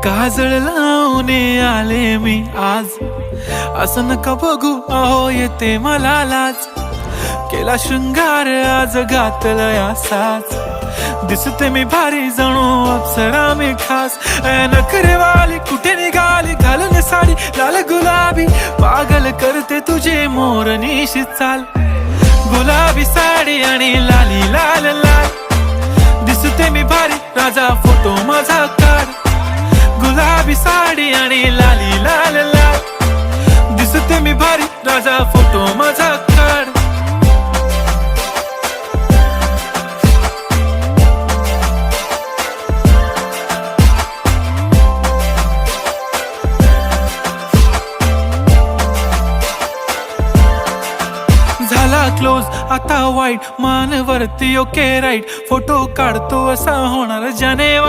काजळ लावून आले मी आज, असं नका बघू अहो येते मला लाज. केला शृंगार आज घातला असाच, दिसते मी भारी जणू अप्सरा मी खास. नखरेवाली कुठे निघाली घालून साडी लाल गुलाबी, पागल करते तुझे मोरनीशी चाल. गुलाबी साडी आणि लाली लाल लाल, दिसते मी भारी राजा फोटो माझा काढ. गुलाबी साडी आणि लाली लाल लाल, दिसते मी भारी राजा फोटो माझा काढ. झाला क्लोज आता वाईट, मान वरती ओके राईट, फोटो काढतो असा होणार जानेवार.